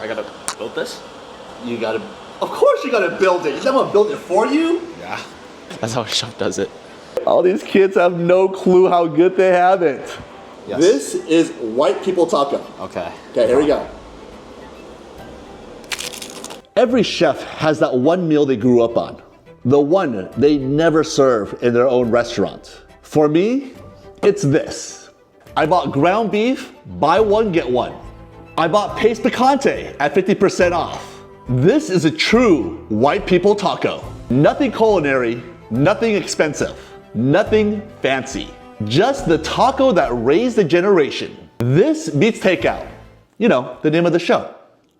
I gotta build this? You gotta, of course you gotta build it. Someone built it for you? Yeah. That's how a chef does it. All these kids have no clue how good they have it. Yes. This is white people taco. Okay. Okay, here we go. Every chef has that one meal they grew up on. The one they never serve in their own restaurant. For me, it's this. I bought ground beef, buy one, get one. I bought paste picante at 50% off. This is a true white people taco. Nothing culinary, nothing expensive, nothing fancy. Just the taco that raised a generation. This beats Takeout. You know, the name of the show.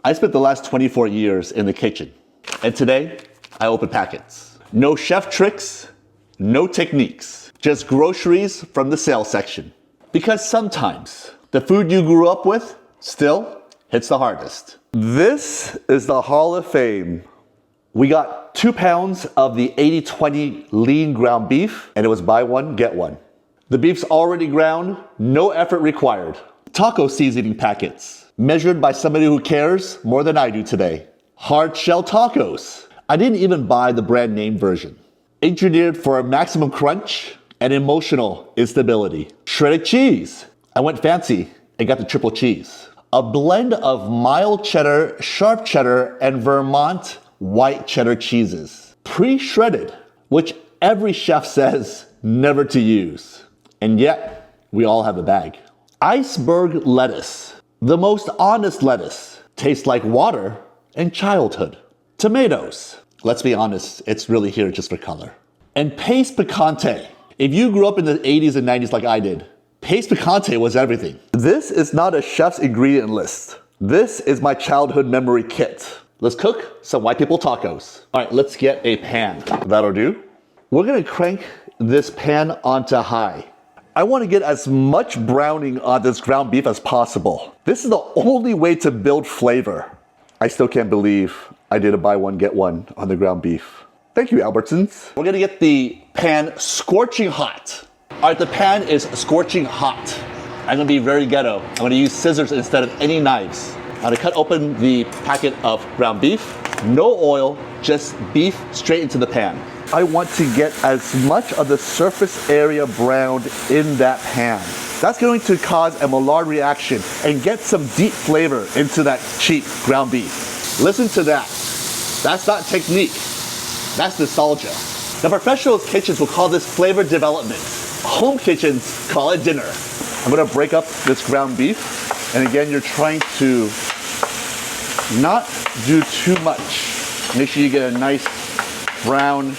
I spent the last 24 years in the kitchen. And today, I open packets. No chef tricks, no techniques. Just groceries from the sales section. Because sometimes, the food you grew up with still hits the hardest. This is the Hall of Fame. We got 2 pounds of the 80/20 lean ground beef, and it was buy one, get one. The beef's already ground, no effort required. Taco seasoning packets, measured by somebody who cares more than I do today. Hard shell tacos. I didn't even buy the brand name version. Engineered for a maximum crunch and emotional instability. Shredded cheese. I went fancy and got the triple cheese. A blend of mild cheddar, sharp cheddar, and Vermont white cheddar cheeses. Pre-shredded, which every chef says never to use. And yet, we all have a bag. Iceberg lettuce. The most honest lettuce. Tastes like water and childhood. Tomatoes. Let's be honest, it's really here just for color. And paste picante. If you grew up in the 80s and 90s like I did, paste picante was everything. This is not a chef's ingredient list. This is my childhood memory kit. Let's cook some white people tacos. All right, let's get a pan. That'll do. We're gonna crank this pan onto high. I wanna get as much browning on this ground beef as possible. This is the only way to build flavor. I still can't believe I did a buy one, get one on the ground beef. Thank you, Albertsons. We're gonna get the pan scorching hot. All right, the pan is scorching hot. I'm gonna be very ghetto. I'm gonna use scissors instead of any knives. I'm gonna cut open the packet of ground beef. No oil, just beef straight into the pan. I want to get as much of the surface area browned in that pan. That's going to cause a Maillard reaction and get some deep flavor into that cheap ground beef. Listen to that. That's not technique. That's nostalgia. The professionals' kitchens will call this flavor development. Home kitchens call it dinner. I'm gonna break up this ground beef. And again, you're trying to not do too much. Make sure you get a nice brown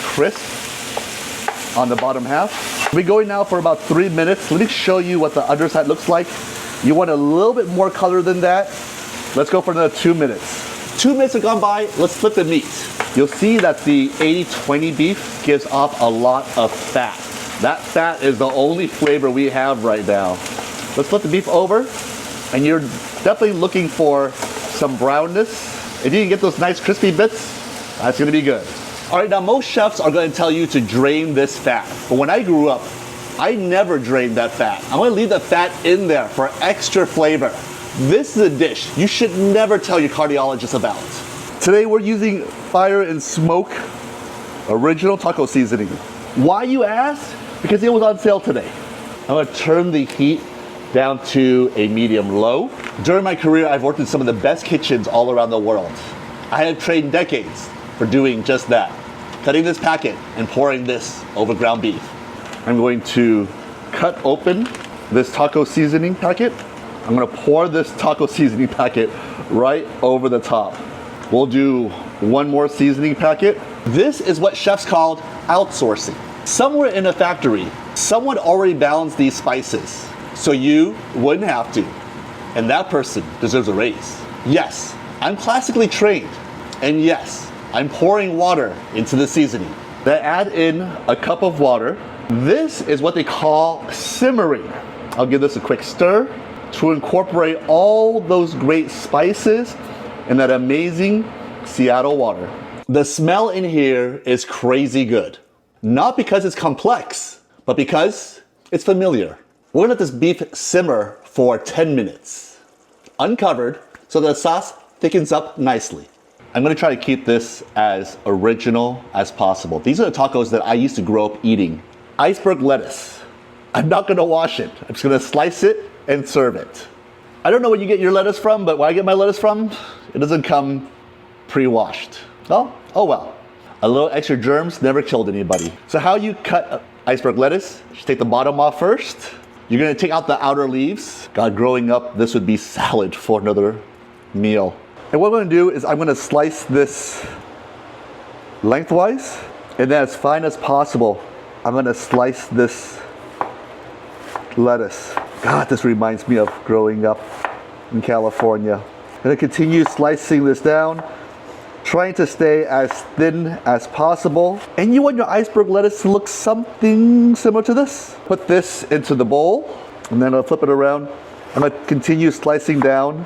crisp on the bottom half. We're going now for about 3 minutes. Let me show you what the underside looks like. You want a little bit more color than that. Let's go for another 2 minutes. 2 minutes have gone by, let's flip the meat. You'll see that the 80/20 beef gives off a lot of fat. That fat is the only flavor we have right now. Let's flip the beef over, and you're definitely looking for some brownness. If you can get those nice crispy bits, that's gonna be good. All right, now most chefs are gonna tell you to drain this fat, but when I grew up, I never drained that fat. I'm gonna leave the fat in there for extra flavor. This is a dish you should never tell your cardiologist about. Today we're using Fire and Smoke original taco seasoning. Why, you ask? Because it was on sale today. I'm gonna turn the heat down to a medium low. During my career, I've worked in some of the best kitchens all around the world. I have trained decades for doing just that. Cutting this packet and pouring this over ground beef. I'm going to cut open this taco seasoning packet. I'm gonna pour this taco seasoning packet right over the top. We'll do one more seasoning packet. This is what chefs called outsourcing. Somewhere in a factory, someone already balanced these spices, so you wouldn't have to. And that person deserves a raise. Yes, I'm classically trained. And yes, I'm pouring water into the seasoning. Then add in a cup of water. This is what they call simmering. I'll give this a quick stir to incorporate all those great spices in that amazing Seattle water. The smell in here is crazy good. Not because it's complex, but because it's familiar. We're gonna let this beef simmer for 10 minutes. Uncovered, so the sauce thickens up nicely. I'm gonna try to keep this as original as possible. These are the tacos that I used to grow up eating. Iceberg lettuce. I'm not gonna wash it. I'm just gonna slice it and serve it. I don't know where you get your lettuce from, but where I get my lettuce from, it doesn't come pre-washed. Oh well. A little extra germs never killed anybody. So how you cut iceberg lettuce, just take the bottom off first. You're gonna take out the outer leaves. God, growing up, this would be salad for another meal. And what I'm gonna do is I'm gonna slice this lengthwise, and then as fine as possible, I'm gonna slice this lettuce. God, this reminds me of growing up in California. I'm gonna continue slicing this down, trying to stay as thin as possible. And you want your iceberg lettuce to look something similar to this. Put this into the bowl, and then I'll flip it around. I'm gonna continue slicing down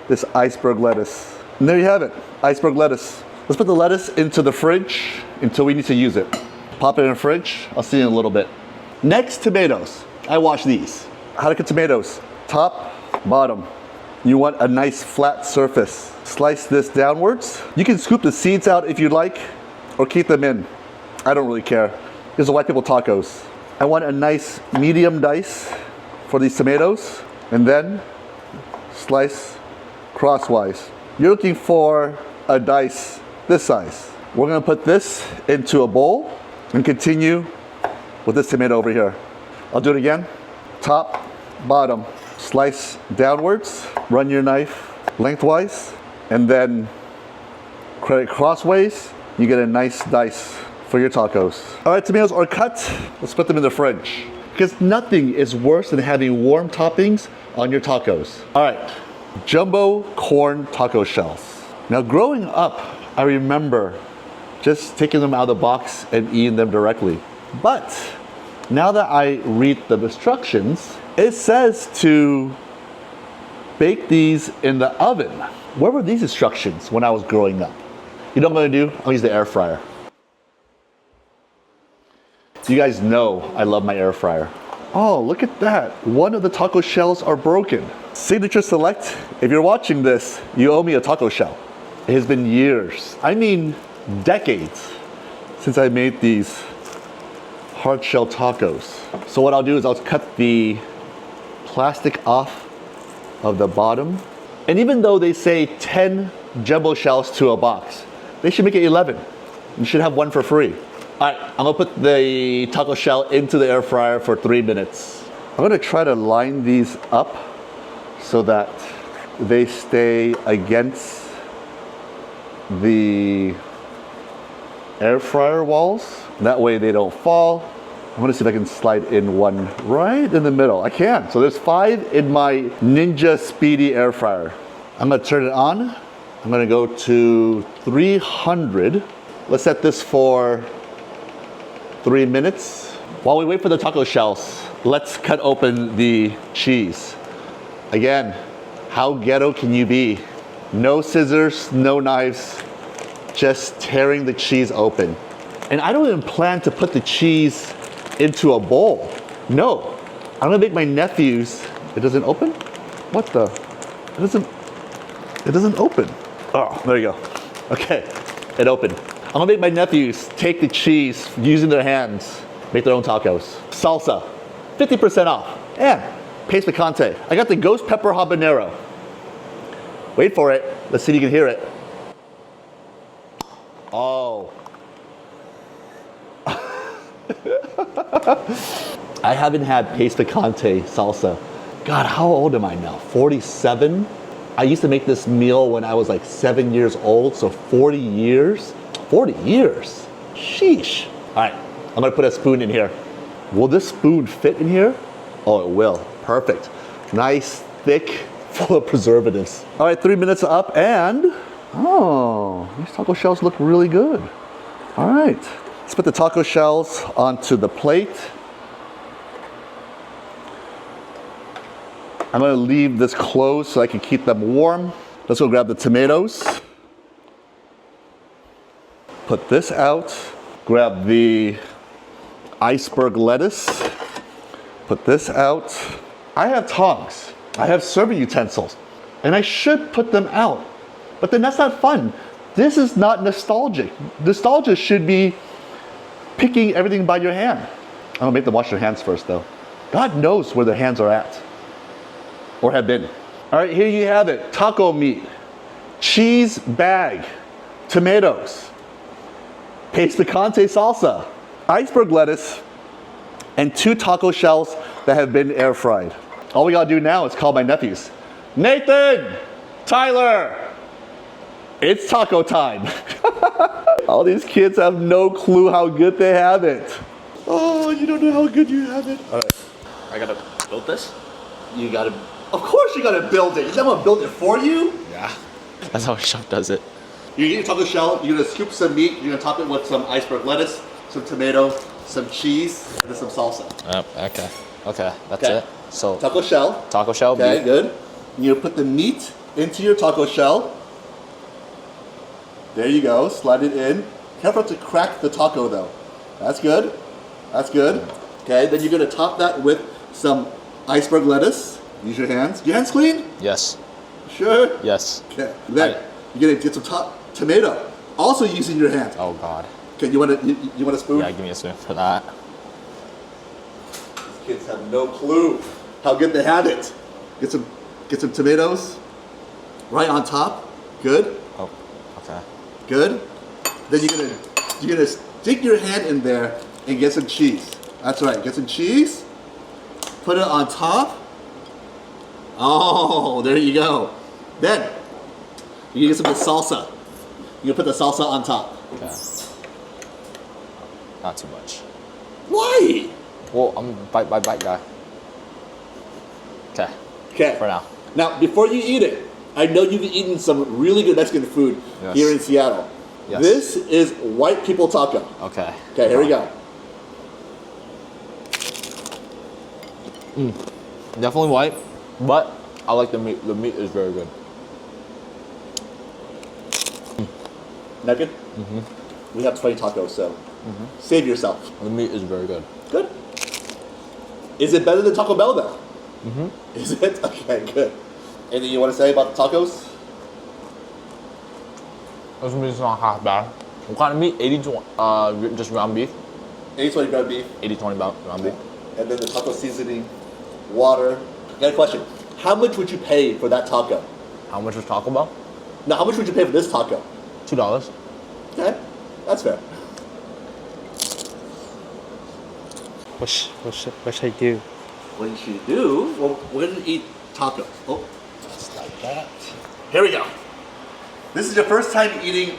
this iceberg lettuce. And there you have it, iceberg lettuce. Let's put the lettuce into the fridge until we need to use it. Pop it in the fridge, I'll see you in a little bit. Next, tomatoes. I wash these. How to cut tomatoes? Top, bottom. You want a nice flat surface. Slice this downwards. You can scoop the seeds out if you'd like, or keep them in. I don't really care. These are white people tacos. I want a nice medium dice for these tomatoes, and then slice crosswise. You're looking for a dice this size. We're gonna put this into a bowl and continue with this tomato over here. I'll do it again. Top, bottom. Slice downwards, run your knife lengthwise, and then cut it crossways. You get a nice dice for your tacos. All right, tomatoes are cut. Let's put them in the fridge, because nothing is worse than having warm toppings on your tacos. All right, jumbo corn taco shells. Now, growing up, I remember just taking them out of the box and eating them directly. But now that I read the instructions, it says to bake these in the oven. Where were these instructions when I was growing up? You know what I'm gonna do? I'll use the air fryer. You guys know I love my air fryer. Oh, look at that. One of the taco shells are broken. Signature Select, if you're watching this, you owe me a taco shell. It has been years, I mean decades, since I made these hard shell tacos. So what I'll do is I'll cut the plastic off of the bottom. And even though they say 10 jumbo shells to a box, they should make it 11. You should have one for free. All right, I'm gonna put the taco shell into the air fryer for 3 minutes. I'm gonna try to line these up so that they stay against the air fryer walls. That way they don't fall. I'm gonna see if I can slide in one right in the middle. I can. So there's 5 in my Ninja Speedy air fryer. I'm gonna turn it on. I'm gonna go to 300. Let's set this for 3 minutes. While we wait for the taco shells, let's cut open the cheese. Again, how ghetto can you be? No scissors, no knives, just tearing the cheese open. And I don't even plan to put the cheese into a bowl. No, I'm gonna make my nephews. It doesn't open? What the? It doesn't open. Oh, there you go. Okay, it opened. I'm gonna make my nephews take the cheese using their hands, make their own tacos. Salsa, 50% off. And paste picante. I got the ghost pepper habanero. Wait for it. Let's see if you can hear it. Oh. I haven't had paste picante salsa. God, how old am I now? 47? I used to make this meal when I was like 7 years old, so 40 years? 40 years? Sheesh. All right, I'm gonna put a spoon in here. Will this spoon fit in here? Oh, it will. Perfect. Nice, thick, full of preservatives. All right, 3 minutes up, and oh, these taco shells look really good. All right. Let's put the taco shells onto the plate. I'm gonna leave this closed so I can keep them warm. Let's go grab the tomatoes. Put this out. Grab the iceberg lettuce. Put this out. I have tongs. I have serving utensils. and I should put them out. But then that's not fun. This is not nostalgic. Nostalgia should be picking everything by your hand. I'm gonna make them wash their hands first though. God knows where their hands are at or have been. All right, here you have it. Taco meat, cheese bag, tomatoes, paste picante salsa, iceberg lettuce, and 2 taco shells that have been air fried. All we gotta do now is call my nephews. Nathan, Tyler, it's taco time. All these kids have no clue how good they have it. Oh, you don't know how good you have it. All right. I gotta build this? You gotta, of course you gotta build it. You someone build it for you? Yeah. That's how a chef does it. You get your taco shell, you're gonna scoop some meat, you're gonna top it with some iceberg lettuce, some tomato, some cheese, and then some salsa. Okay. Okay, that's Okay. it. So, Taco shell. taco shell, Okay, beef. good. You put the meat into your taco shell. There you go, slide it in. Careful not to crack the taco though. That's good, that's good. Okay, then you're gonna top that with some iceberg lettuce. Use your hands. Your hands clean? Yes. Sure. Yes. Okay, then you're gonna get some tomato. Also using your hands. Oh God. Okay, you want a spoon? Yeah, give me a spoon for that. These kids have no clue how good they have it. Get some tomatoes right on top. Good. Oh, okay. Good. Then you're gonna stick your hand in there and get some cheese. That's right. Get some cheese. Put it on top. Oh, there you go. Then you get some of the salsa. You put the salsa on top. Okay. Not too much. Why? Well, I'm bite guy. Okay. Okay. For now. Now, before you eat it, I know you've eaten some really good Mexican food here in Seattle. Yes. This is white people taco. Okay. Okay, here we go. Definitely white, but I like the meat. The meat is very good. Nugget? We have 20 tacos, so save yourself. The meat is very good. Good. Is it better than Taco Bell though? Is it? Okay, good. Anything you want to say about the tacos? This meat's not half bad. What kind of meat? 80-20, just ground beef. 80-20 ground beef. 80-20 ground beef. And then the taco seasoning, water. I got a question. How much would you pay for that taco? How much was Taco Bell? Now, how much would you pay for this taco? $2. Okay, that's fair. What should I do? What you should do, well, we're gonna eat tacos. Oh, just like that. Here we go. This is your first time eating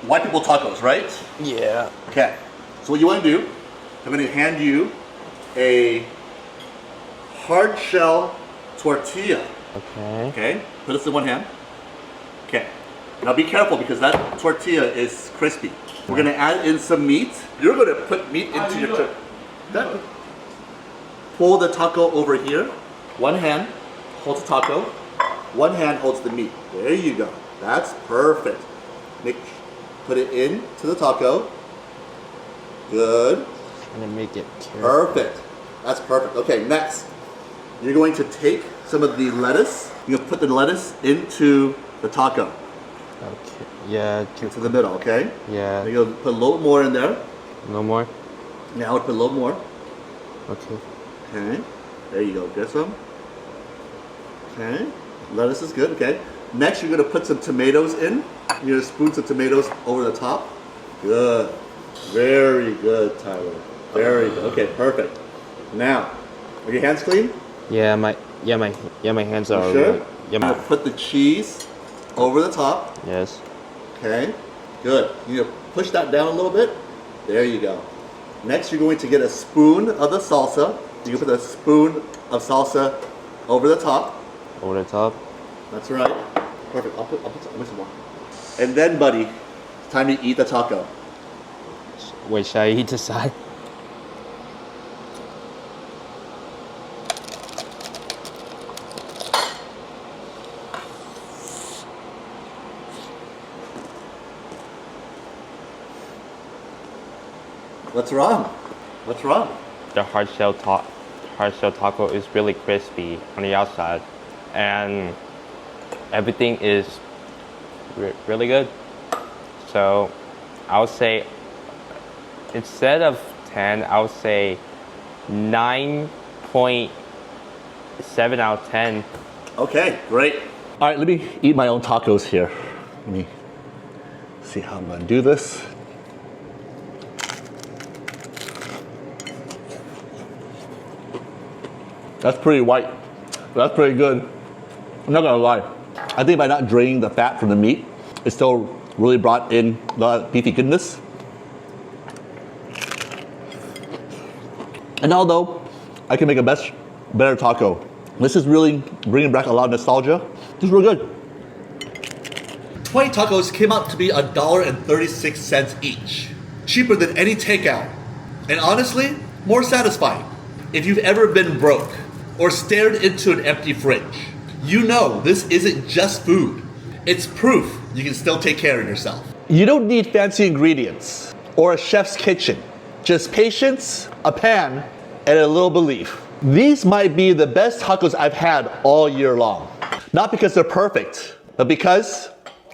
white people tacos, right? Yeah. Okay. So what you want to do, I'm going to hand you a hard shell tortilla. Okay. Okay. Put this in one hand. Okay. Now be careful because that tortilla is crispy. We're going to add in some meat. You're going to put meat into your that. Pull the taco over here. One hand holds the taco. One hand holds the meat. There you go. That's perfect. Put it into the taco. Good. I'm gonna make it careful. Perfect. That's perfect. Okay, next. You're going to take some of the lettuce. You're going to put the lettuce into the taco. Okay. Yeah. To the middle, okay? Yeah. You're going to put a little more in there. No more. Now put a little more. Okay. Okay. There you go. Get some. Okay. Lettuce is good. Okay. Next, you're going to put some tomatoes in. You're going to spoon some tomatoes over the top. Good. Very good, Tyler. Very good. Okay, perfect. Now, are your hands clean? Yeah. My hands are. You sure? Yeah. You're going to put the cheese over the top. Yes. Okay. Good. You're going to push that down a little bit. There you go. Next, you're going to get a spoon of the salsa. You can put a spoon of salsa over the top. Over the top. That's right. Perfect. I'll put some more. And then, buddy, it's time to eat the taco. Wait, should I eat the side? What's wrong? What's wrong? The hard shell taco is really crispy on the outside, and Everything is really good. So I would say, instead of 10, I would say 9.7 out of 10. Okay, great. All right, let me eat my own tacos here. Let me see how I'm gonna do this. That's pretty white. That's pretty good. I'm not gonna lie. I think by not draining the fat from the meat, it still really brought in the beefy goodness. And although I can make a better taco, this is really bringing back a lot of nostalgia. This is really good. 20 tacos came out to be $1.36 each. Cheaper than any takeout. And honestly, more satisfying. If you've ever been broke or stared into an empty fridge, you know this isn't just food. It's proof you can still take care of yourself. You don't need fancy ingredients or a chef's kitchen. Just patience, a pan, and a little belief. These might be the best tacos I've had all year long. Not because they're perfect, but because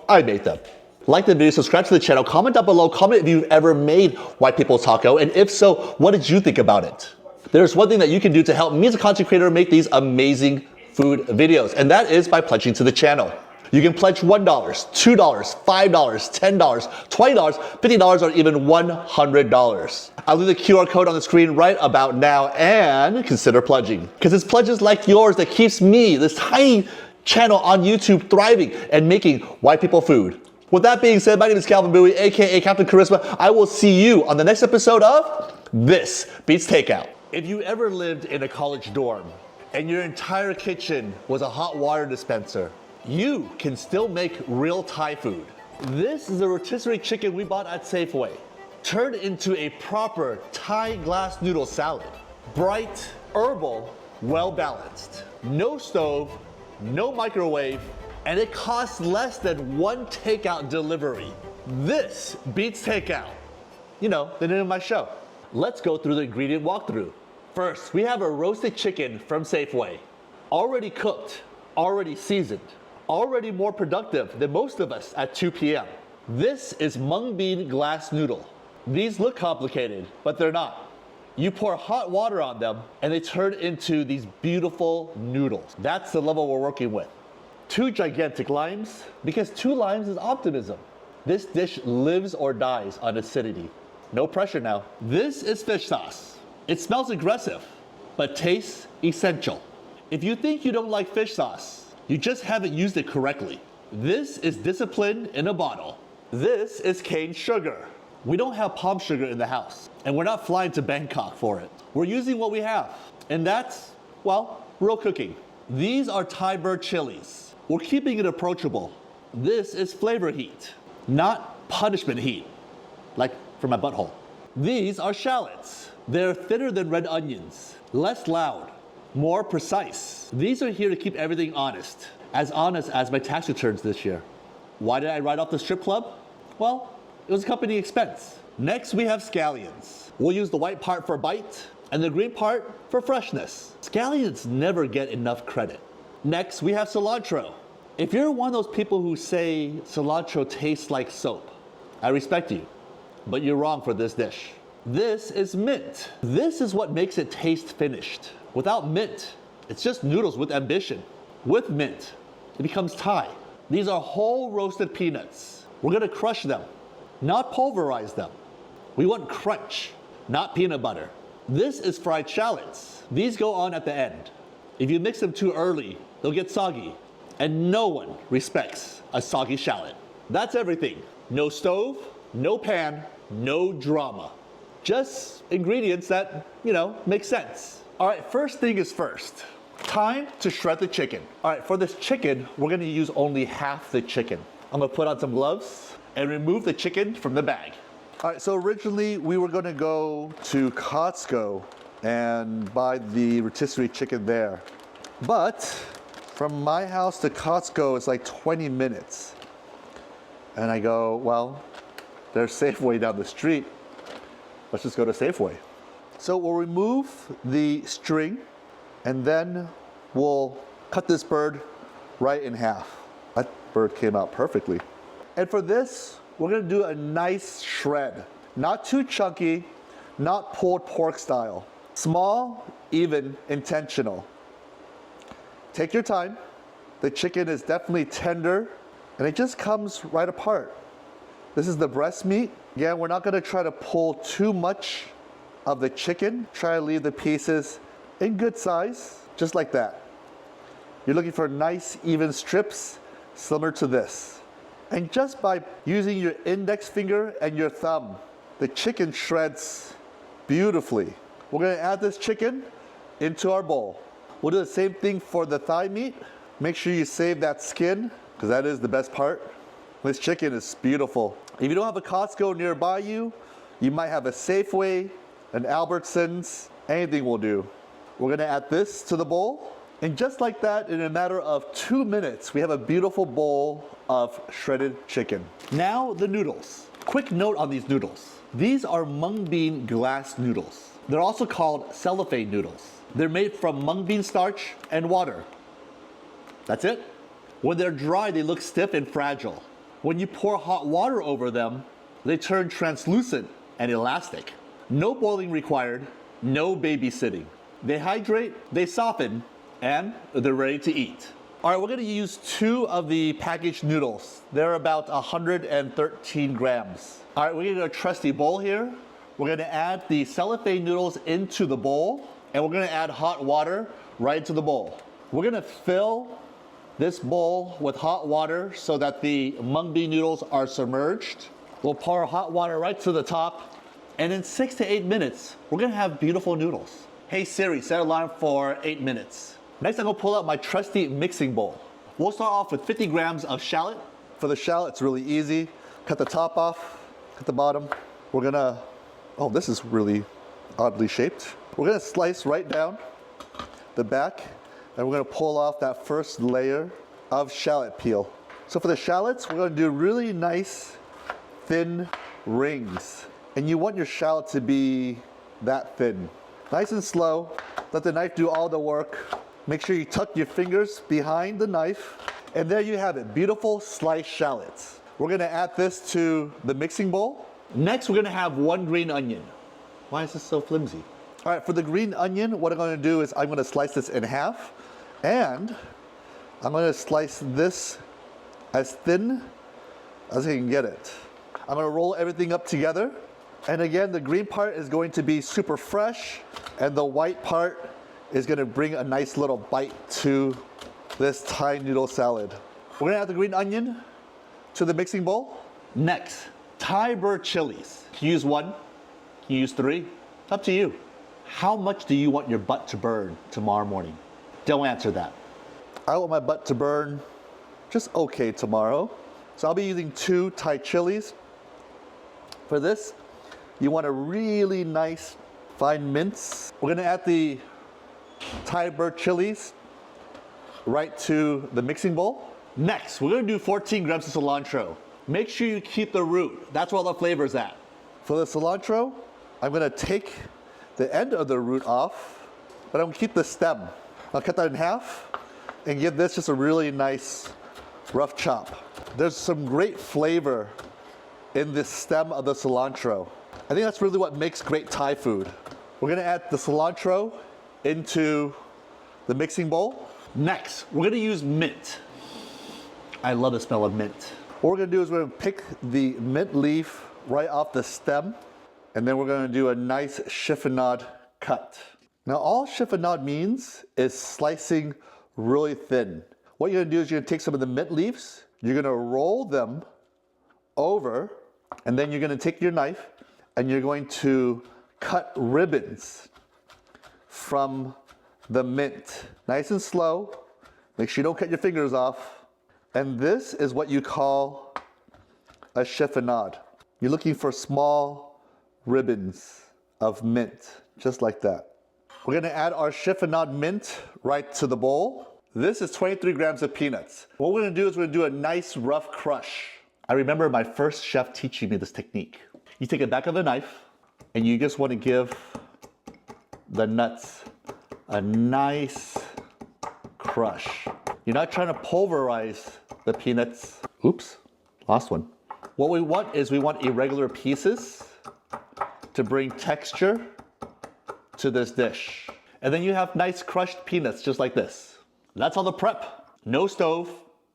I made them. Like the video, subscribe to the channel, comment down below, comment if you've ever made white people taco, and if so, what did you think about it? There's one thing that you can do to help me as a content creator make these amazing food videos, and that is by pledging to the channel. You can pledge $1, $2, $5, $10, $20, $50, or even $100. I'll leave the QR code on the screen right about now, and consider pledging. Because it's pledges like yours that keeps me, this tiny channel on YouTube, thriving and making white people food. With that being said, my name is Calvin Bui, aka Captain Charisma. I will see you on the next episode of This Beats Takeout. If you ever lived in a college dorm and your entire kitchen was a hot water dispenser, you can still make real Thai food. This is a rotisserie chicken we bought at Safeway, turned into a proper Thai glass noodle salad. Bright, herbal, well balanced. No stove, no microwave, and it costs less than one takeout delivery. This beats takeout. You know, the name of my show. Let's go through the ingredient walkthrough. First, we have a roasted chicken from Safeway. Already cooked, already seasoned, already more productive than most of us at 2 p.m. This is mung bean glass noodle. These look complicated, but they're not. You pour hot water on them and they turn into these beautiful noodles. That's the level we're working with. 2 gigantic limes, because 2 limes is optimism. This dish lives or dies on acidity. No pressure now. This is fish sauce. It smells aggressive, but tastes essential. If you think you don't like fish sauce, you just haven't used it correctly. This is discipline in a bottle. This is cane sugar. We don't have palm sugar in the house, and we're not flying to Bangkok for it. We're using what we have, and that's, well, real cooking. These are Thai bird chilies. We're keeping it approachable. This is flavor heat, not punishment heat, like for my butthole. These are shallots. They're thinner than red onions, less loud, more precise. These are here to keep everything honest as my tax returns this year. Why did I write off the strip club? Well, it was a company expense. Next, we have scallions. We'll use the white part for bite and the green part for freshness. Scallions never get enough credit. Next, we have cilantro. If you're one of those people who say cilantro tastes like soap, I respect you, but you're wrong for this dish. This is mint. This is what makes it taste finished. Without mint, it's just noodles with ambition. With mint, it becomes Thai. These are whole roasted peanuts. We're gonna crush them, not pulverize them. We want crunch, not peanut butter. This is fried shallots. These go on at the end. If you mix them too early, they'll get soggy. And no one respects a soggy shallot. That's everything. No stove, no pan, no drama. Just ingredients that, make sense. All right, first thing is first. Time to shred the chicken. All right, for this chicken, we're gonna use only half the chicken. I'm gonna put on some gloves and remove the chicken from the bag. All right, so originally we were gonna go to Costco and buy the rotisserie chicken there. But from my house to Costco, it's like 20 minutes. And I go, well, there's Safeway down the street. Let's just go to Safeway. So we'll remove the string and then we'll cut this bird right in half. bird came out perfectly. And for this, we're gonna do a nice shred. Not too chunky, not pulled pork style. Small, even, intentional. Take your time. The chicken is definitely tender and it just comes right apart. This is the breast meat. Again, we're not gonna try to pull too much of the chicken. Try to leave the pieces in good size, just like that. You're looking for nice, even strips, similar to this. And just by using your index finger and your thumb, the chicken shreds beautifully. We're gonna add this chicken into our bowl. We'll do the same thing for the thigh meat. Make sure you save that skin, because that is the best part. This chicken is beautiful. If you don't have a Costco nearby you, you might have a Safeway, an Albertsons, anything will do. We're gonna add this to the bowl. And just like that, in a matter of 2 minutes, we have a beautiful bowl of shredded chicken. Now the noodles. Quick note on these noodles. These are mung bean glass noodles. They're also called cellophane noodles. They're made from mung bean starch and water. That's it. When they're dry, they look stiff and fragile. When you pour hot water over them, they turn translucent and elastic. No boiling required, no babysitting. They hydrate, they soften, and they're ready to eat. All right, we're gonna use 2 of the packaged noodles. They're about 113 grams. All right, we're gonna do a trusty bowl here. We're gonna add the cellophane noodles into the bowl, and we're gonna add hot water right into the bowl. We're gonna fill this bowl with hot water so that the mung bean noodles are submerged. We'll pour hot water right to the top, and in 6 to 8 minutes, we're gonna have beautiful noodles. Hey Siri, set an alarm for 8 minutes. Next, I'm gonna pull out my trusty mixing bowl. We'll start off with 50 grams of shallot. For the shallot, it's really easy. Cut the top off, cut the bottom. We're gonna, oh, this is really oddly shaped. We're gonna slice right down the back, and we're gonna pull off that first layer of shallot peel. So for the shallots, we're gonna do really nice, thin rings. And you want your shallot to be that thin. Nice and slow, let the knife do all the work. Make sure you tuck your fingers behind the knife, and there you have it, beautiful sliced shallots. We're gonna add this to the mixing bowl. Next, we're gonna have 1 green onion. Why is this so flimsy? All right, for the green onion, what I'm gonna do is I'm gonna slice this in half, and I'm gonna slice this as thin as I can get it. I'm gonna roll everything up together. And again, the green part is going to be super fresh, and the white part is gonna bring a nice little bite to this Thai noodle salad. We're gonna add the green onion to the mixing bowl. Next, Thai bird chilies. Can you use 1? Can you use 3? Up to you. How much do you want your butt to burn tomorrow morning? Don't answer that. I want my butt to burn just okay tomorrow. So I'll be using 2 Thai chilies. For this, you want a really nice fine mince. We're gonna add the Thai bird chilies right to the mixing bowl. Next, we're gonna do 14 grams of cilantro. Make sure you keep the root. That's where all the flavor's at. For the cilantro, I'm gonna take the end of the root off, but I'm gonna keep the stem. I'll cut that in half and give this just a really nice rough chop. There's some great flavor in the stem of the cilantro. I think that's really what makes great Thai food. We're gonna add the cilantro into the mixing bowl. Next, we're gonna use mint. I love the smell of mint. What we're gonna do is we're gonna pick the mint leaf right off the stem, and then we're gonna do a nice chiffonade cut. Now all chiffonade means is slicing really thin. What you're gonna do is you're gonna take some of the mint leaves, you're gonna roll them over, and then you're gonna take your knife and you're going to cut ribbons from the mint. Nice and slow. Make sure you don't cut your fingers off. And this is what you call a chiffonade. You're looking for small ribbons of mint, just like that. We're gonna add our chiffonade mint right to the bowl. This is 23 grams of peanuts. What we're gonna do is we're gonna do a nice rough crush. I remember my first chef teaching me this technique. You take the back of the knife and you just wanna give the nuts a nice crush. You're not trying to pulverize the peanuts. Oops, lost one. What we want is we want irregular pieces to bring texture to this dish. And then you have nice crushed peanuts just like this. That's all the prep. No stove,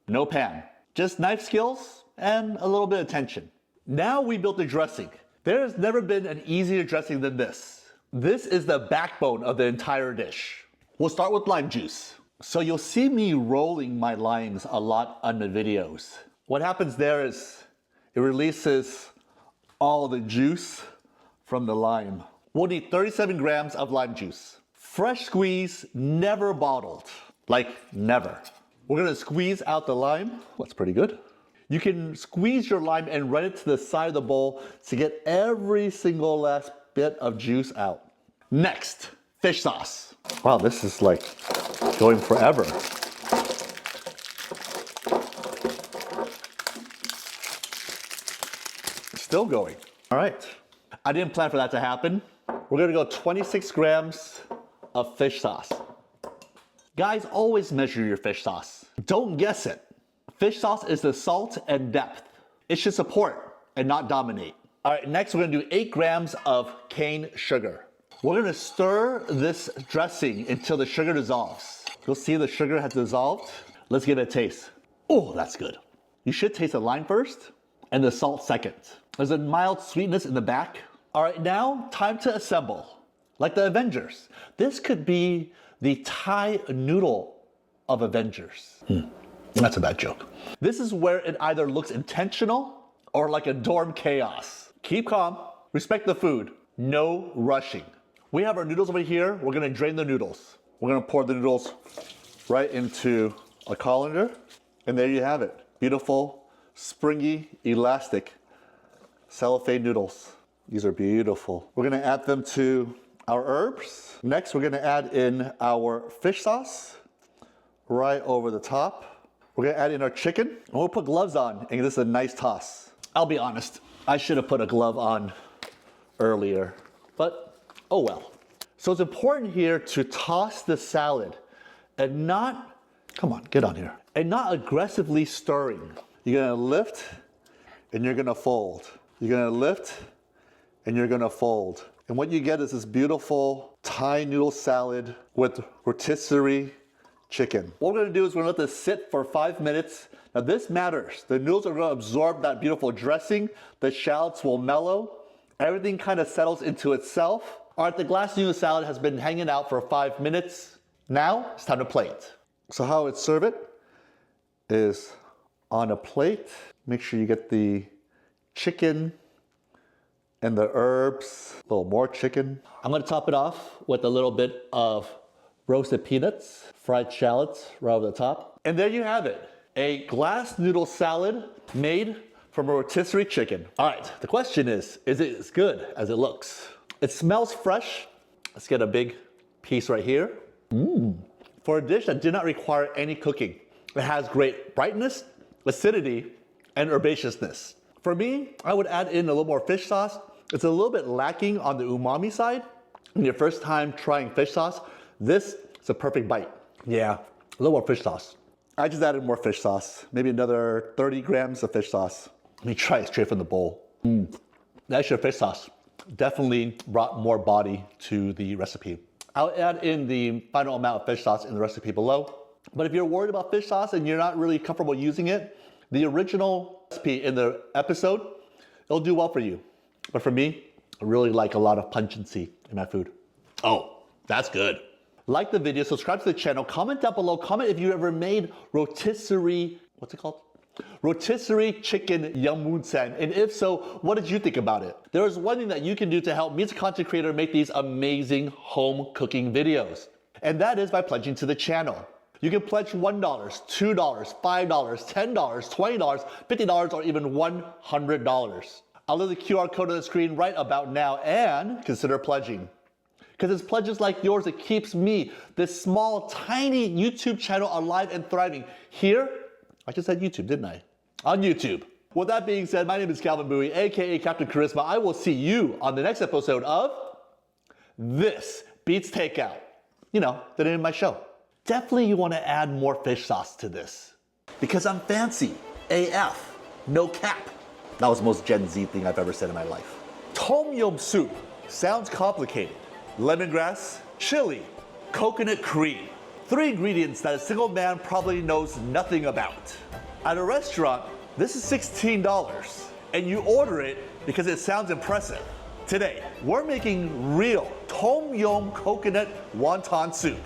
no pan. Just knife skills and a little bit of tension. Now we built the dressing. There has never been an easier dressing than this. This is the backbone of the entire dish. We'll start with lime juice. So you'll see me rolling my limes a lot on the videos. What happens there is it releases all the juice from the lime. We'll need 37 grams of lime juice. Fresh squeeze, never bottled. Like never. We're gonna squeeze out the lime. That's pretty good. You can squeeze your lime and run it to the side of the bowl to get every single last bit of juice out. Next, fish sauce. Wow, this is like going forever. Still going. All right. I didn't plan for that to happen. We're gonna go 26 grams of fish sauce. Guys, always measure your fish sauce. Don't guess it. Fish sauce is the salt and depth. It should support and not dominate. All right, next we're gonna do 8 grams of cane sugar. We're gonna stir this dressing until the sugar dissolves. You'll see the sugar has dissolved. Let's give it a taste. Oh, that's good. You should taste the lime first and the salt second. There's a mild sweetness in the back. All right, now time to assemble. Like the Avengers. This could be the Thai noodle of Avengers. That's a bad joke. This is where it either looks intentional or like a dorm chaos. Keep calm, respect the food, no rushing. We have our noodles over here. We're gonna drain the noodles. We're gonna pour the noodles right into a colander. And there you have it. Beautiful, springy, elastic cellophane noodles. These are beautiful. We're gonna add them to our herbs. Next, we're gonna add in our fish sauce right over the top. We're gonna add in our chicken, and we'll put gloves on and give this a nice toss. I'll be honest, I should have put a glove on earlier, but oh well. So it's important here to toss the salad and not, come on, get on here, and not aggressively stirring. You're gonna lift and you're gonna fold. You're gonna lift and you're gonna fold. And what you get is this beautiful Thai noodle salad with rotisserie chicken. What we're gonna do is we're gonna let this sit for 5 minutes. Now this matters. The noodles are gonna absorb that beautiful dressing. The shallots will mellow. Everything kind of settles into itself. All right, the glass noodle salad has been hanging out for 5 minutes. Now it's time to plate. So how I would serve it is on a plate. Make sure you get the chicken and the herbs, a little more chicken. I'm gonna top it off with a little bit of roasted peanuts, fried shallots right over the top. And there you have it, a glass noodle salad made from a rotisserie chicken. All right, the question is it as good as it looks? It smells fresh. Let's get a big piece right here. For a dish that did not require any cooking, it has great brightness, acidity, and herbaceousness. For me, I would add in a little more fish sauce. It's a little bit lacking on the umami side. When your first time trying fish sauce, this is a perfect bite. Yeah, a little more fish sauce. I just added more fish sauce, maybe another 30 grams of fish sauce. Let me try it straight from the bowl. The extra fish sauce definitely brought more body to the recipe. I'll add in the final amount of fish sauce in the recipe below. But if you're worried about fish sauce and you're not really comfortable using it, the original recipe in the episode, it'll do well for you. But for me, I really like a lot of pungency in my food. Oh, that's good. Like the video, subscribe to the channel, comment down below, comment if you ever made rotisserie, what's it called? Rotisserie chicken yammunsan, and if so, what did you think about it? There is one thing that you can do to help me as a content creator make these amazing home cooking videos, and that is by pledging to the channel. You can pledge $1, $2, $5, $10, $20, $50, or even $100. I'll leave the QR code on the screen right about now, and consider pledging. Because it's pledges like yours that keeps me, this small, tiny YouTube channel, alive and thriving. Here, I just said YouTube, didn't I? On YouTube. With that being said, my name is Calvin Bui, aka Captain Charisma. I will see you on the next episode of This Beats Takeout. You know, the name of my show. Definitely you want to add more fish sauce to this. Because I'm fancy. AF. No cap. That was the most Gen Z thing I've ever said in my life. Tom yum soup. Sounds complicated. Lemongrass, chili, coconut cream. 3 ingredients that a single man probably knows nothing about. At a restaurant, this is $16, and you order it because it sounds impressive. Today, we're making real tom yum coconut wonton soup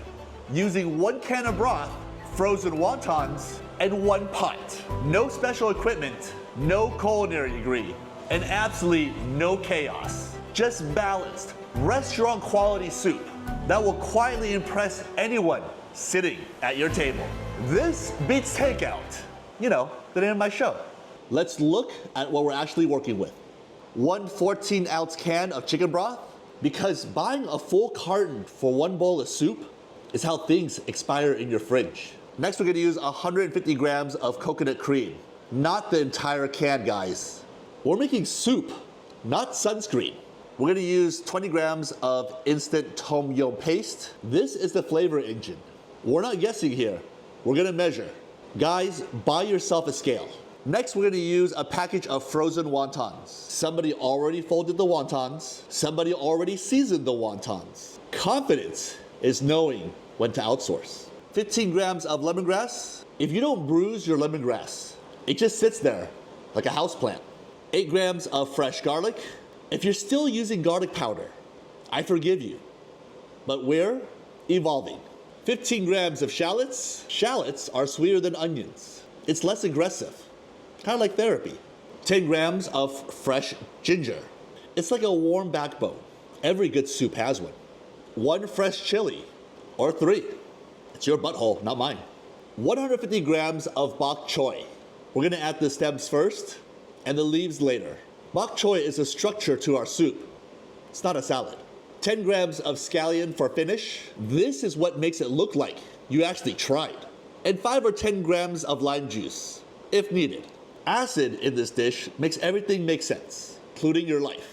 using 1 can of broth, frozen wontons, and 1 pot. No special equipment, no culinary degree, and absolutely no chaos. Just balanced, restaurant quality soup that will quietly impress anyone sitting at your table. This beats Takeout. You know, the name of my show. Let's look at what we're actually working with. 1 14-ounce can of chicken broth, because buying a full carton for 1 bowl of soup is how things expire in your fridge. Next, we're gonna use 150 grams of coconut cream. Not the entire can, guys. We're making soup, not sunscreen. We're gonna use 20 grams of instant tom yum paste. This is the flavor engine. We're not guessing here. We're gonna measure. Guys, buy yourself a scale. Next, we're gonna use a package of frozen wontons. Somebody already folded the wontons. Somebody already seasoned the wontons. Confidence is knowing when to outsource. 15 grams of lemongrass. If you don't bruise your lemongrass, it just sits there like a houseplant. 8 grams of fresh garlic. If you're still using garlic powder, I forgive you, but we're evolving. 15 grams of shallots. Shallots are sweeter than onions. It's less aggressive, kind of like therapy. 10 grams of fresh ginger. It's like a warm backbone. Every good soup has one. 1 fresh chili, or 3. It's your butthole, not mine. 150 grams of bok choy. We're gonna add the stems first and the leaves later. Bok choy is a structure to our soup. It's not a salad. 10 grams of scallion for finish. This is what makes it look like you actually tried. And 5 or 10 grams of lime juice, if needed. Acid in this dish makes everything make sense, including your life.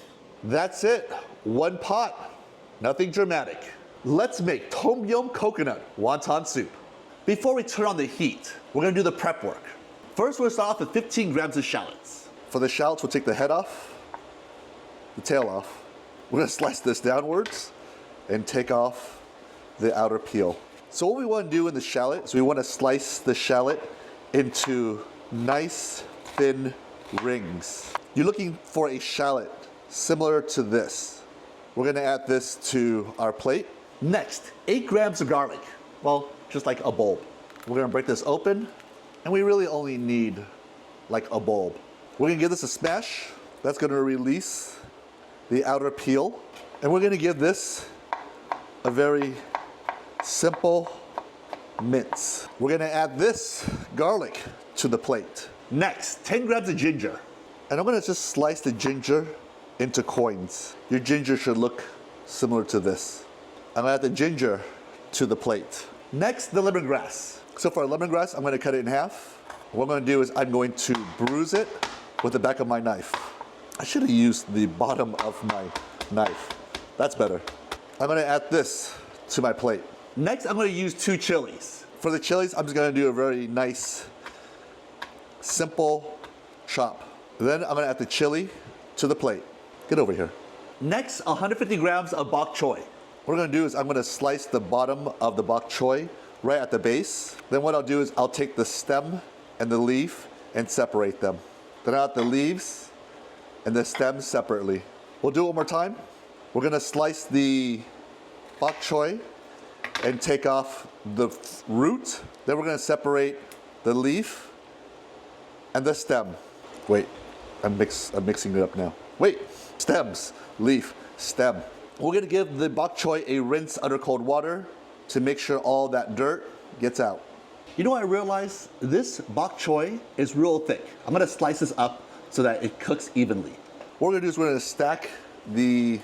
That's it, 1 pot, nothing dramatic. Let's make tom yum coconut wonton soup. Before we turn on the heat, we're gonna do the prep work. First, we're gonna start off with 15 grams of shallots. For the shallots, we'll take the head off, the tail off. We're gonna slice this downwards and take off the outer peel. So what we wanna do in the shallot is we wanna slice the shallot into nice, thin rings. You're looking for a shallot similar to this. We're gonna add this to our plate. Next, 8 grams of garlic. Well, just like a bulb. We're gonna break this open, and we really only need like a bulb. We're gonna give this a smash. That's gonna release the outer peel. And we're gonna give this a very simple mince. We're gonna add this garlic to the plate. Next, 10 grams of ginger. And I'm gonna just slice the ginger into coins. Your ginger should look similar to this. I'm gonna add the ginger to the plate. Next, the lemongrass. So for our lemongrass, I'm gonna cut it in half. What I'm gonna do is I'm going to bruise it with the back of my knife. I should have used the bottom of my knife. That's better. I'm gonna add this to my plate. Next, I'm gonna use 2 chilies. For the chilies, I'm just gonna do a very nice, simple chop. Then I'm gonna add the chili to the plate. Get over here. Next, 150 grams of bok choy. What I'm gonna do is I'm gonna slice the bottom of the bok choy right at the base. Then what I'll do is I'll take the stem and the leaf and separate them. Then I'll add the leaves and the stems separately. We'll do it one more time. We're gonna slice the bok choy and take off the root. Then we're gonna separate the leaf and the stem. Wait, I'm mixing it up now. Wait, stems, leaf, stem. We're gonna give the bok choy a rinse under cold water to make sure all that dirt gets out. You know what I realized? This bok choy is real thick. I'm gonna slice this up so that it cooks evenly. What we're gonna do is we're gonna stack the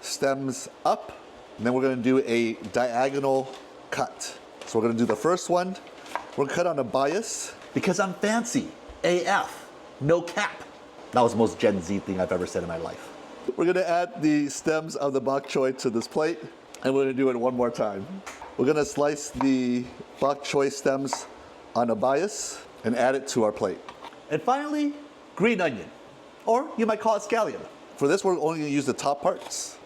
stems up, and then we're gonna do a diagonal cut. So we're gonna do the first one. We're gonna cut on a bias because I'm fancy. AF, no cap. That was the most Gen Z thing I've ever said in my life. We're gonna add the stems of the bok choy to this plate, and we're gonna do it one more time. We're gonna slice the bok choy stems on a bias, and add it to our plate. And finally, green onion, or you might call it scallion. For this, we're only gonna use the top parts.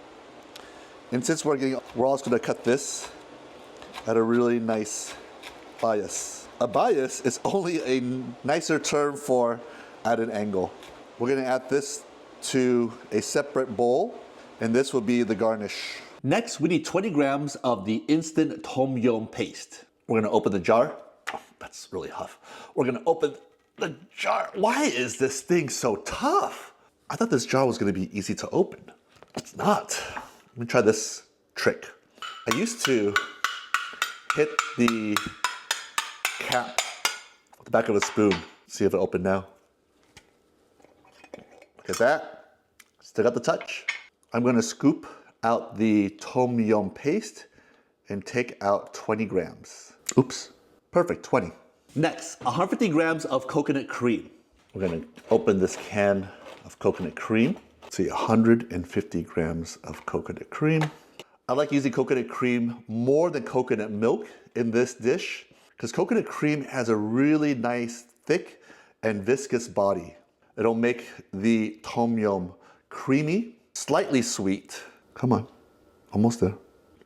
And since we're also gonna cut this at a really nice bias. A bias is only a nicer term for at an angle. We're gonna add this to a separate bowl, and this will be the garnish. Next, we need 20 grams of the instant tom yum paste. We're gonna open the jar. Oh, that's really tough. We're gonna open the jar. Why is this thing so tough? I thought this jar was gonna be easy to open. It's not. Let me try this trick. I used to hit the cap with the back of a spoon. See if it opened now. Look at that. Still got the touch. I'm gonna scoop out the tom yum paste and take out 20 grams. Oops, perfect, 20. Next, 150 grams of coconut cream. We're gonna open this can of coconut cream. Let's see, 150 grams of coconut cream. I like using coconut cream more than coconut milk in this dish because coconut cream has a really nice, thick and viscous body. It'll make the tom yum creamy, slightly sweet. Come on, almost there.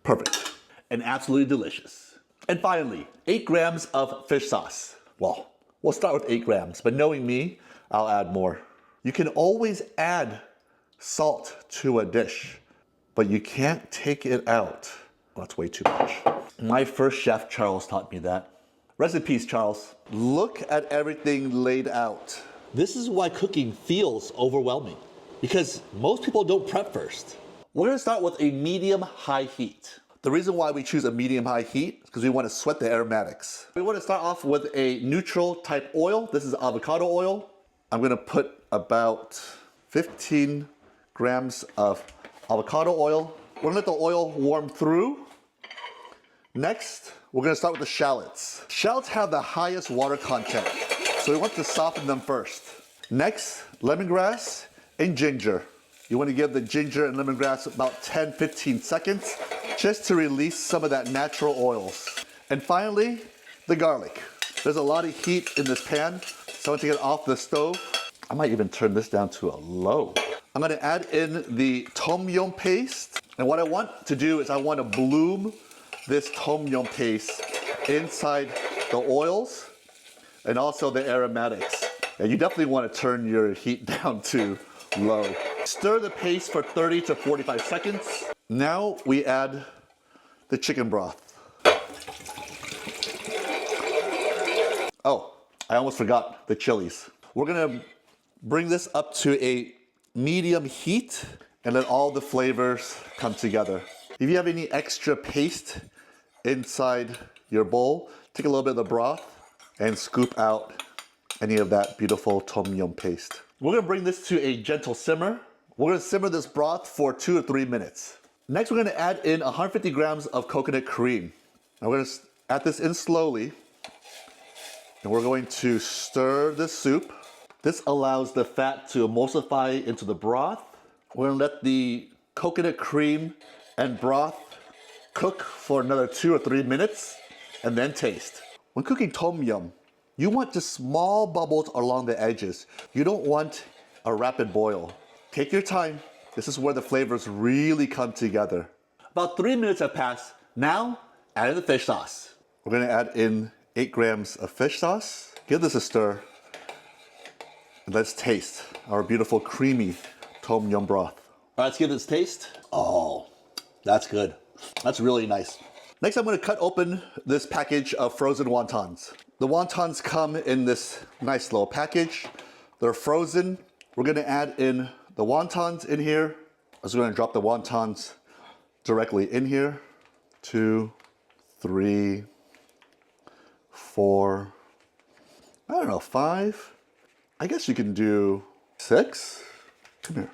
Perfect. And absolutely delicious. And finally, 8 grams of fish sauce. Well, we'll start with 8 grams, but knowing me, I'll add more. You can always add salt to a dish, but you can't take it out. Well, that's way too much. My first chef, Charles, taught me that. Rest in peace, Charles. Look at everything laid out. This is why cooking feels overwhelming, because most people don't prep first. We're gonna start with a medium-high heat. The reason why we choose a medium-high heat is because we want to sweat the aromatics. We want to start off with a neutral type oil. This is avocado oil. I'm gonna put about 15 grams of avocado oil. We're gonna let the oil warm through. Next, we're gonna start with the shallots. Shallots have the highest water content, so we want to soften them first. Next, lemongrass and ginger. You want to give the ginger and lemongrass about 10-15 seconds just to release some of that natural oils. And finally, the garlic. There's a lot of heat in this pan, so I want to get it off the stove. I might even turn this down to a low. I'm gonna add in the tom yum paste. And what I want to do is I want to bloom this tom yum paste inside the oils and also the aromatics. And you definitely want to turn your heat down to low. Stir the paste for 30 to 45 seconds. Now we add the chicken broth. Oh, I almost forgot the chilies. We're gonna bring this up to a medium heat and let all the flavors come together. If you have any extra paste inside your bowl, take a little bit of the broth and scoop out any of that beautiful tom yum paste. We're gonna bring this to a gentle simmer. We're gonna simmer this broth for 2 to 3 minutes. Next, we're gonna add in 150 grams of coconut cream. Now we're gonna add this in slowly, and we're going to stir this soup. This allows the fat to emulsify into the broth. We're gonna let the coconut cream and broth cook for another 2 or 3 minutes, and then taste. When cooking tom yum, you want just small bubbles along the edges. You don't want a rapid boil. Take your time. This is where the flavors really come together. About 3 minutes have passed. Now, add in the fish sauce. We're gonna add in 8 grams of fish sauce. Give this a stir. And let's taste our beautiful creamy tom yum broth. All right, let's give this a taste. Oh, that's good. That's really nice. Next, I'm gonna cut open this package of frozen wontons. The wontons come in this nice little package. They're frozen. We're gonna add in the wontons in here. I'm just gonna drop the wontons directly in here. 2, 3, 4, I don't know, 5. I guess you can do 6. Come here.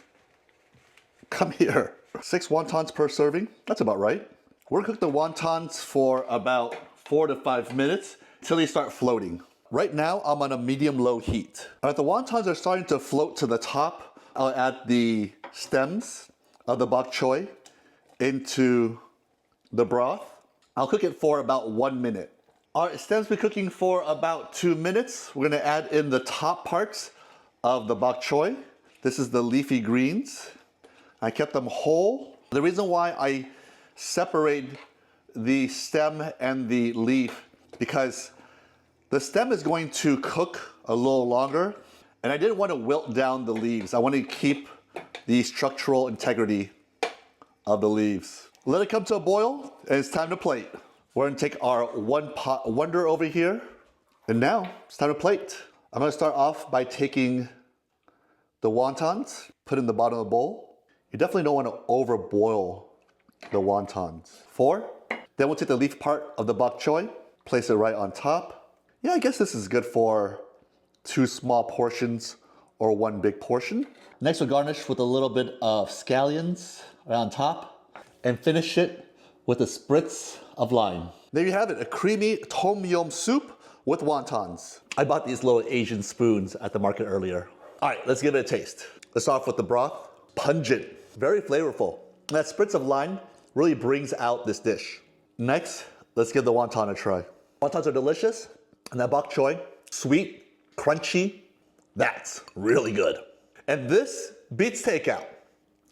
Come here. 6 wontons per serving. That's about right. We're gonna cook the wontons for about 4 to 5 minutes until they start floating. Right now, I'm on a medium-low heat. All right, the wontons are starting to float to the top. I'll add the stems of the bok choy into the broth. I'll cook it for about 1 minute. All right, stem's been cooking for about 2 minutes. We're gonna add in the top parts of the bok choy. This is the leafy greens. I kept them whole. The reason why I separate the stem and the leaf, because the stem is going to cook a little longer, and I didn't want to wilt down the leaves. I wanted to keep the structural integrity of the leaves. Let it come to a boil, and it's time to plate. We're gonna take our one pot wonder over here, and now it's time to plate. I'm gonna start off by taking the wontons, put in the bottom of the bowl. You definitely don't want to overboil the wontons. 4. Then we'll take the leaf part of the bok choy, place it right on top. Yeah, I guess this is good for 2 small portions or 1 big portion. Next, we'll garnish with a little bit of scallions right on top and finish it with a spritz of lime. There you have it, a creamy tom yum soup with wontons. I bought these little Asian spoons at the market earlier. All right, let's give it a taste. Let's start off with the broth. Pungent, very flavorful. That spritz of lime really brings out this dish. Next, let's give the wonton a try. Wontons are delicious, and that bok choy, sweet, crunchy, that's really good. And this beats takeout.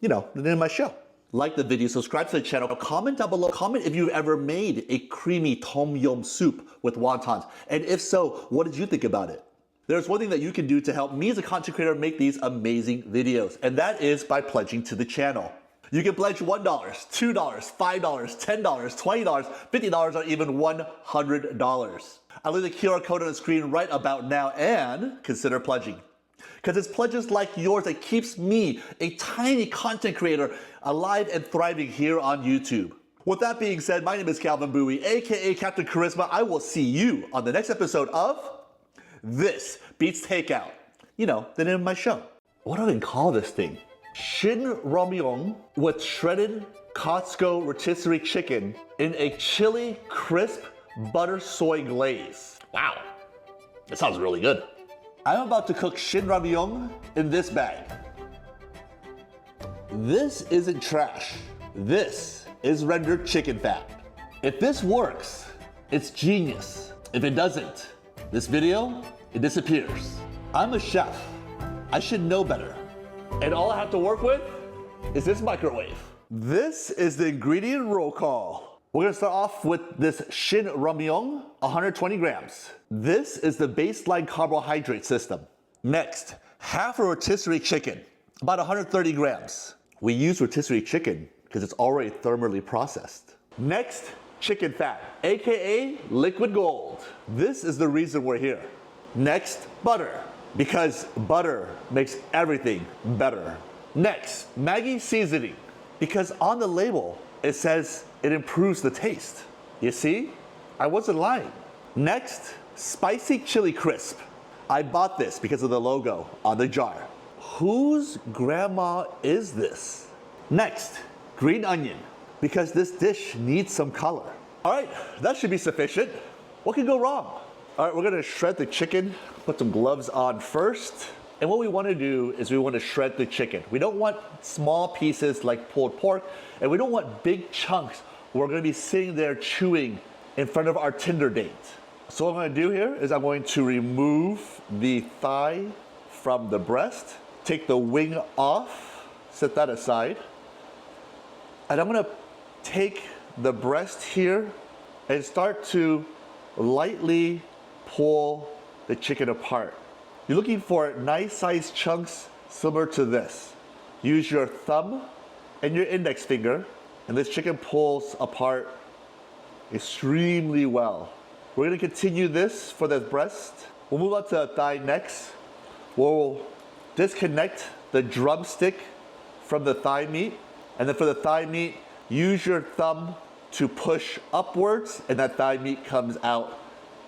You know, the name of my show. Like the video, subscribe to the channel, comment down below. Comment if you've ever made a creamy tom yum soup with wontons. And if so, what did you think about it? There's one thing that you can do to help me as a content creator make these amazing videos, and that is by pledging to the channel. You can pledge $1, $2, $5, $10, $20, $50, or even $100. I'll leave the QR code on the screen right about now, and consider pledging. Because it's pledges like yours that keeps me, a tiny content creator, alive and thriving here on YouTube. With that being said, my name is Calvin Bui, aka Captain Charisma. I will see you on the next episode of This Beats Takeout. You know, the name of my show. What do I even call this thing? Shin ramyeon with shredded Costco rotisserie chicken in a chili crisp butter soy glaze. Wow, that sounds really good. I'm about to cook shin ramyeon in this bag. This isn't trash. This is rendered chicken fat. If this works, it's genius. If it doesn't, this video, it disappears. I'm a chef. I should know better. And all I have to work with is this microwave. This is the ingredient roll call. We're gonna start off with this shin ramyeon, 120 grams. This is the baseline carbohydrate system. Next, half a rotisserie chicken, about 130 grams. We use rotisserie chicken because it's already thermally processed. Next, chicken fat, AKA liquid gold. This is the reason we're here. Next, butter, because butter makes everything better. Next, Maggi seasoning, because on the label, it says it improves the taste. You see? I wasn't lying. Next, spicy chili crisp. I bought this because of the logo on the jar. Whose grandma is this? Next, green onion, because this dish needs some color. All right, that should be sufficient. What could go wrong? All right, we're gonna shred the chicken, put some gloves on first. And what we wanna do is we wanna shred the chicken. We don't want small pieces like pulled pork, and we don't want big chunks. We're gonna be sitting there chewing in front of our Tinder date. So what I'm gonna do here is I'm going to remove the thigh from the breast, take the wing off, set that aside. And I'm gonna take the breast here and start to lightly pull the chicken apart. You're looking for nice sized chunks similar to this. Use your thumb and your index finger, and this chicken pulls apart extremely well. We're gonna continue this for the breast. We'll move on to the thigh next. We'll disconnect the drumstick from the thigh meat, and then for the thigh meat, use your thumb to push upwards, and that thigh meat comes out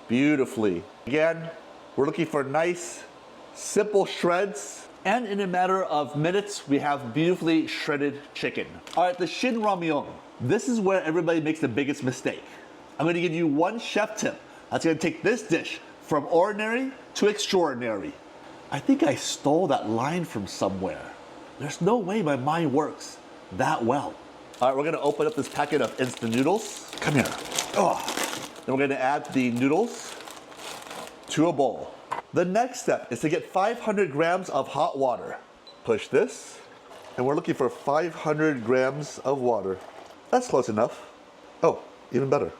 beautifully. Again, we're looking for nice, simple shreds, and in a matter of minutes, we have beautifully shredded chicken. All right, the shin ramyeon. This is where everybody makes the biggest mistake. I'm gonna give you one chef tip that's gonna take this dish from ordinary to extraordinary. I think I stole that line from somewhere. There's no way my mind works that well. All right, we're gonna open up this packet of instant noodles. Come here. Oh. Then we're gonna add the noodles to a bowl. The next step is to get 500 grams of hot water. Push this, and we're looking for 500 grams of water. That's close enough. Oh, even better.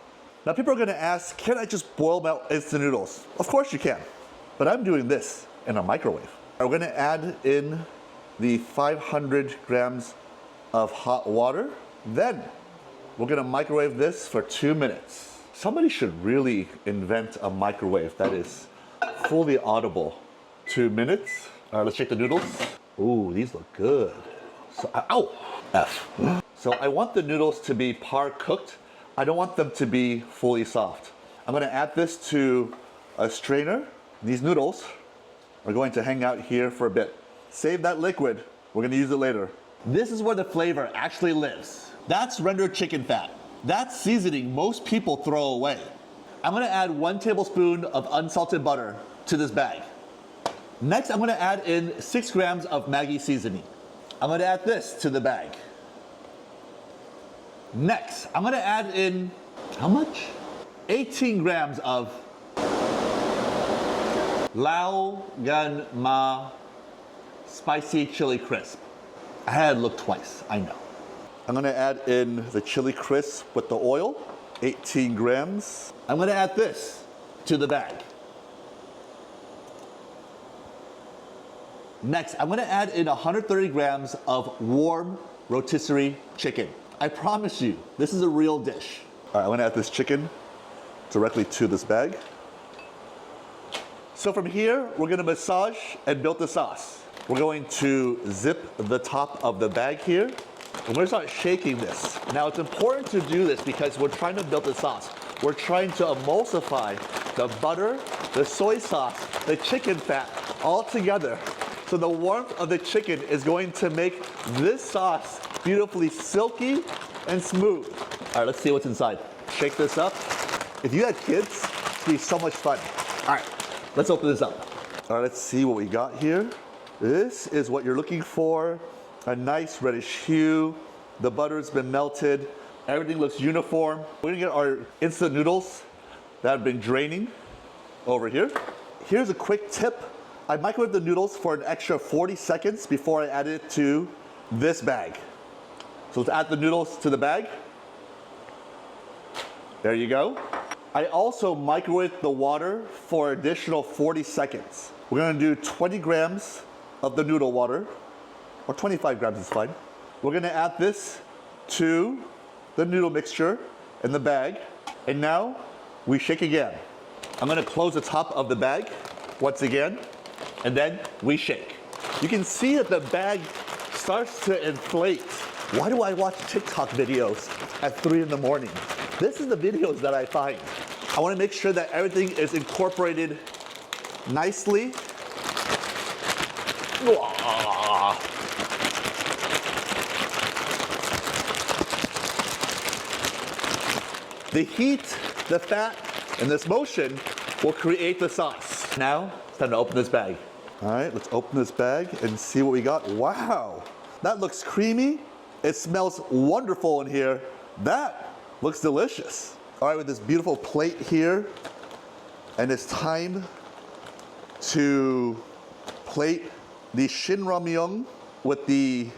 Now people are gonna ask, can I just boil my instant noodles? Of course you can, but I'm doing this in a microwave. We're gonna add in the 500 grams of hot water. Then we're gonna microwave this for 2 minutes. Somebody should really invent a microwave that is fully audible. 2 minutes. All right, let's check the noodles. Ooh, these look good. So, ow, F. So I want the noodles to be par cooked. I don't want them to be fully soft. I'm gonna add this to a strainer. These noodles are going to hang out here for a bit. Save that liquid, we're gonna use it later. This is where the flavor actually lives. That's rendered chicken fat. That's seasoning most people throw away. I'm gonna add 1 tablespoon of unsalted butter to this bag. Next, I'm gonna add in 6 grams of Maggi seasoning. I'm gonna add this to the bag. Next, I'm gonna add in, how much? 18 grams of Lao Gan Ma spicy chili crisp. I had to look twice, I know. I'm gonna add in the chili crisp with the oil, 18 grams. I'm gonna add this to the bag. Next, I'm gonna add in 130 grams of warm rotisserie chicken. I promise you, this is a real dish. All right, I'm gonna add this chicken directly to this bag. So from here, we're gonna massage and build the sauce. We're going to zip the top of the bag here. And we're gonna start shaking this. Now it's important to do this because we're trying to build the sauce. We're trying to emulsify the butter, the soy sauce, the chicken fat all together. So the warmth of the chicken is going to make this sauce beautifully silky and smooth. All right, let's see what's inside. Shake this up. If you had kids, it's gonna be so much fun. All right, let's open this up. All right, let's see what we got here. This is what you're looking for. A nice reddish hue. The butter's been melted. Everything looks uniform. We're gonna get our instant noodles that have been draining over here. Here's a quick tip. I microwave the noodles for an extra 40 seconds before I add it to this bag. So let's add the noodles to the bag. There you go. I also microwave the water for an additional 40 seconds. We're gonna do 20 grams of the noodle water, or 25 grams is fine. We're gonna add this to the noodle mixture in the bag. And now we shake again. I'm gonna close the top of the bag once again, and then we shake. You can see that the bag starts to inflate. Why do I watch TikTok videos at 3 in the morning? This is the videos that I find. I wanna make sure that everything is incorporated nicely. The heat, the fat, and this motion will create the sauce. Now, it's time to open this bag. All right, let's open this bag and see what we got. Wow, that looks creamy. It smells wonderful in here. That looks delicious. All right, with this beautiful plate here, and it's time to plate the shin ramyeon with the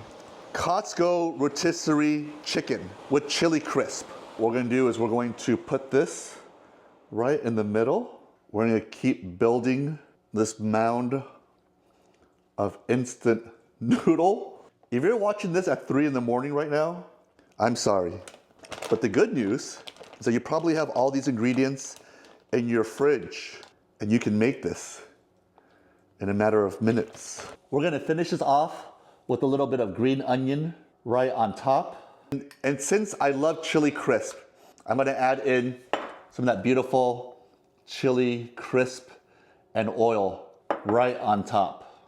Costco rotisserie chicken with chili crisp. What we're gonna do is we're going to put this right in the middle. We're gonna keep building this mound of instant noodle. If you're watching this at 3 in the morning right now, I'm sorry. But the good news is that you probably have all these ingredients in your fridge and you can make this in a matter of minutes. We're gonna finish this off with a little bit of green onion right on top. And since I love chili crisp, I'm gonna add in some of that beautiful chili crisp and oil right on top.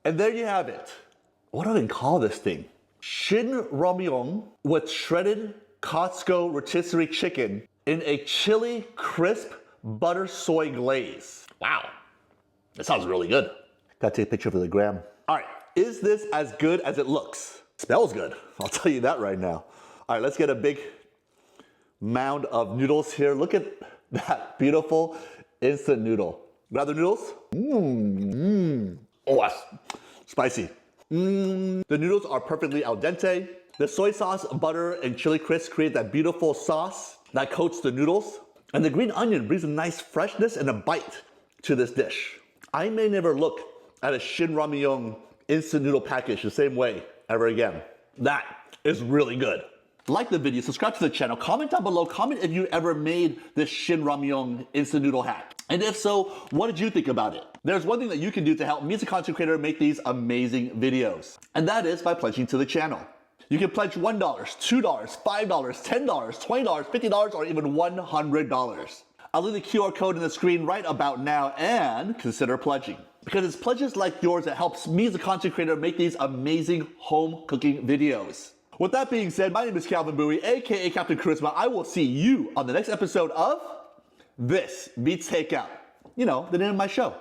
And there you have it. What do I even call this thing? Shin ramyeon with shredded Costco rotisserie chicken in a chili crisp butter soy glaze. Wow, that sounds really good. Gotta take a picture for the gram. All right, is this as good as it looks? Smells good, I'll tell you that right now. All right, let's get a big mound of noodles here. Look at that beautiful instant noodle. Grab the noodles. Oh, that's spicy. The noodles are perfectly al dente. The soy sauce, butter, and chili crisp create that beautiful sauce that coats the noodles. And the green onion brings a nice freshness and a bite to this dish. I may never look at a Shin Ramyun instant noodle package the same way ever again. That is really good. Like the video, subscribe to the channel, comment down below, comment if you ever made this Shin Ramyun instant noodle hack. And if so, what did you think about it? There's one thing that you can do to help me as a content creator make these amazing videos. And that is by pledging to the channel. You can pledge $1, $2, $5, $10, $20, $50, or even $100. I'll leave the QR code in the screen right about now and consider pledging. Because it's pledges like yours that helps me as a content creator make these amazing home cooking videos. With that being said, my name is Calvin Bui, aka Captain Charisma. I will see you on the next episode of This Beats Takeout. You know, the name of my show.